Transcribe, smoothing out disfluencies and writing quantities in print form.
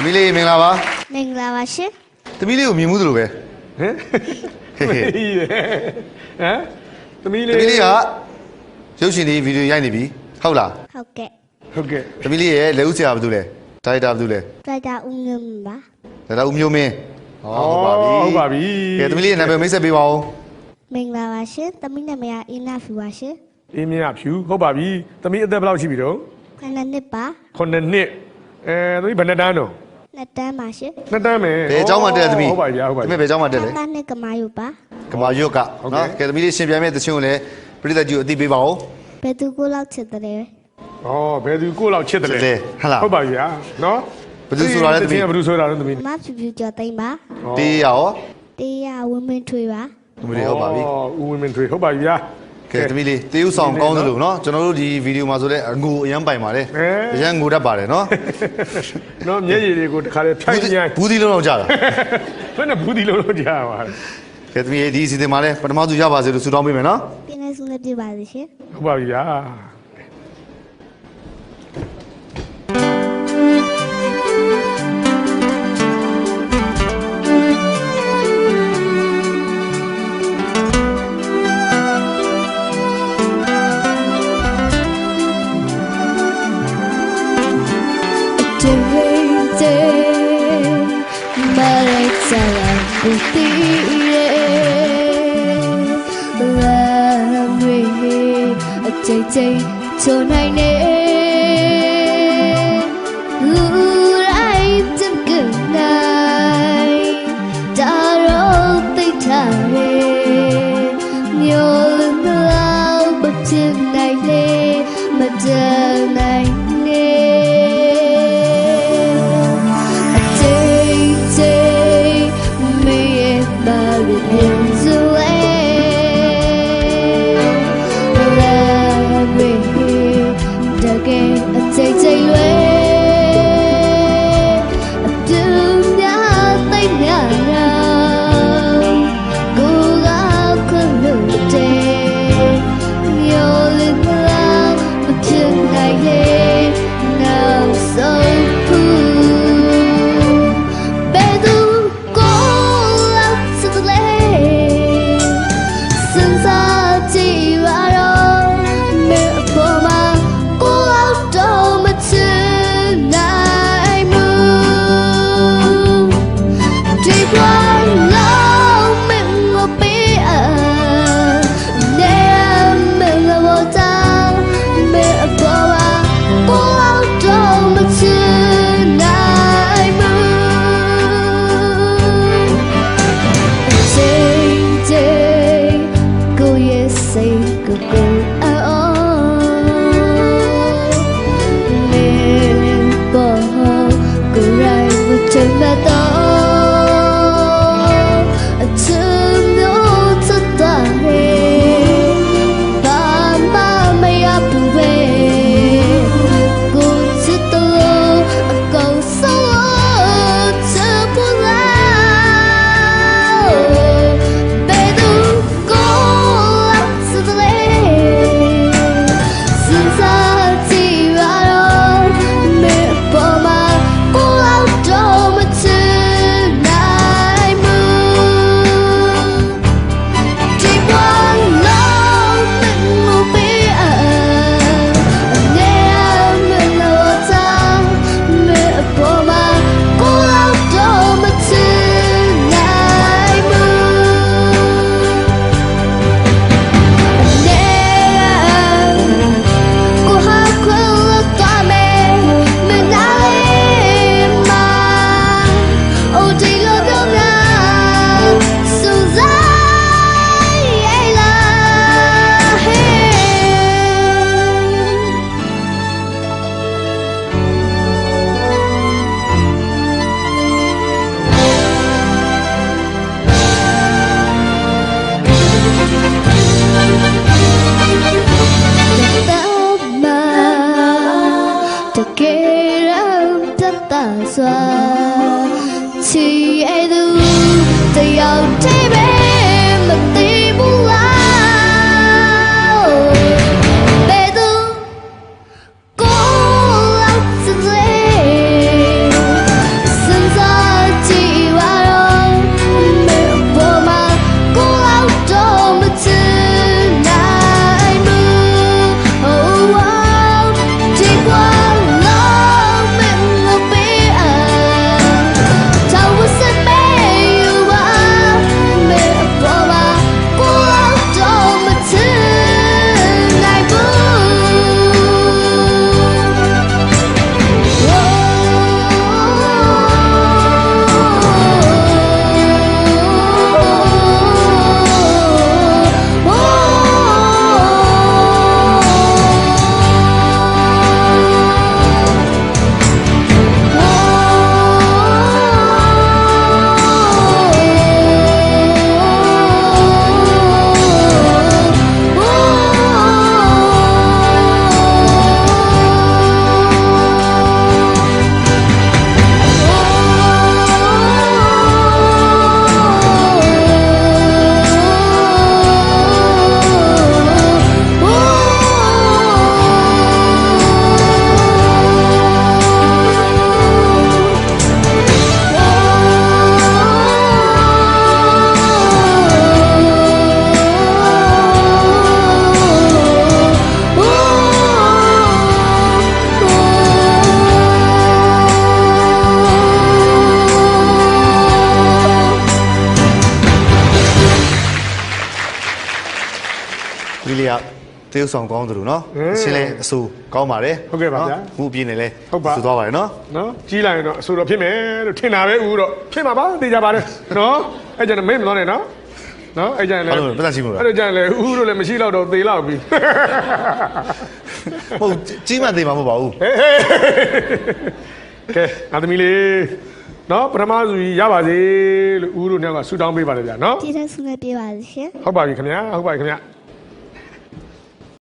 သမီးလေးမင်္ဂလာပါမင်္ဂလာပါရှင်သမီးလေးကိုမြင်မှုသလိုပဲဟမ်သမီးလေးကရုပ်ရှင်တွေဗီဒီယိုရိုက်နေပြီဟုတ်လားဟုတ်ကဲ့သမီးလေးရဲ့လက်ဦးဆရာဘာလုပ်လဲဒါရိုက်တာဘာလုပ်လဲဒါရိုက်တာဦးမျိုးမင်းပါဒါတော့ဦးမျိုးမင်းဟုတ်ပါပြီကဲသမီးလေးရဲ့နာမည်မိတ်ဆက်ပေးပါဦးမင်္ဂလာပါရှင်သမီးနာမည်ကအင်းနာဖြူပါရှင်အင်းမြဖြူဟုတ်ပါပြီသမီးအသက်ဘယ်လောက်ရှိပြီတော့9နှစ်ပါ9နှစ်သမီးဘယ်နှစ်တန်းတော့2တန်းပါရှင်2တန်းမယ်ဘယ်အကြောင်းမှတက်သမီးဟုတ်ပါပြီဟုတ်ပါပြီသမီးဘယ်အကြောင်းမှတက်လဲ2နှစ်ကမာယုပါကမာယုကနော်ကဲသမီးလေးရှင်ပြိုင်မဲ့တချင်းကိုလည်းပြည်သက်ကြီးကိုအသိပေးပါဦးဘယ်သူကိုလောက်ချစ်တယ်လဲဘယ်သူကိုလောက်ချစ်တယ်လဲဟုတ်ပါပြီနော်ဘယ်သူဆိုတာလဲသမီးဘယ်သူဆိုတာလဲသမီးမဖြူဖြူကြော်သိမ့်ပါတေးရရောတေးရဝင်းမင်းထွေပါသမီးလေးဟုတ်ပါပြီဦးဝင်းမင်းထွေဟုတ်ပါပြီကဲသမီးလေးတေးဥဆောင်ကောင်းသလိုနော်ကျွန်တော်တို့ဒီဗီဒီယိုမှာဆိုလဲငိုအရန်ပိုင်ပါတယ်အရန်ငိုတတ်ပါတယ်နော်နော်မျက်ရည်တွေကိုတခါလေဖြိုင်းညိုင်းဘူးသီးလုံးတော့ကြာတာဘယ်နဲ့ဘူးသီးလုံးတော့ကြာပါကဲသမီးဒီအစီအစဉ်မှာလဲပထမဆုံးရပါစေလို့ဆုတောင်းပေးမယ်နော်ပြင်းနေဆုံးနဲ့ပြပါစေရှင်ဟုတ်ပါပြီใจโชว์ในเน่รู้ไรจำกึ่งในดาราติดทะเลโยลืมเราบัดจึงในเล่มาเจอในเน่ใจไม่เอ็ดบาริเอ็นซูเล่ใจเว้ดึงยาเต้นยาเรากูรักคนหนึ่งเดียวโยลืมเรามาถึงไหนเล่น่าสงผูเบดูกูรักสุดเลยสัญญาที่ว่าเราไม่พอมาส တေးဥဆောင်ကောင်းတယ်လို့နော်အချင်းလဲအဆူကောင်းပါတယ် ဟုတ်ကဲ့ပါဗျာ ခုအပြင်းနေလဲ ဟုတ်ပါ ဆူသွားပါတယ်နော် နော်ကြီးလိုက်ရင်တော့အဆိုတော့ဖြစ်မယ်လို့ထင်တာပဲဦးတော့ဖြစ်မှာပါသိကြပါတယ်နော်အဲ့ကြင့်မင်းမလို့နဲ့နော်နော်အဲ့ကြင့်လည်း ဟုတ်လို့ပတ်သက်ရှိမို့လား အဲ့ကြင့်လည်းဦးတို့လည်းမရှိတော့တော့သေလောက်ပြီ ဟုတ်ကြီးမှသေးမှာမဟုတ်ပါဘူး ဟေးကဲအသမီးလေးနော်ပထမစုကြီးရပါစေလို့ဦးတို့နှစ်ယောက်ကဆူတောင်းပေးပါလေဗျာနော် ဒီတဲ့ဆုနဲ့ပြပါလိရှင် ဟုတ်ပါပြီခင်ဗျာဟုတ်ပါပြီခင်ဗျာ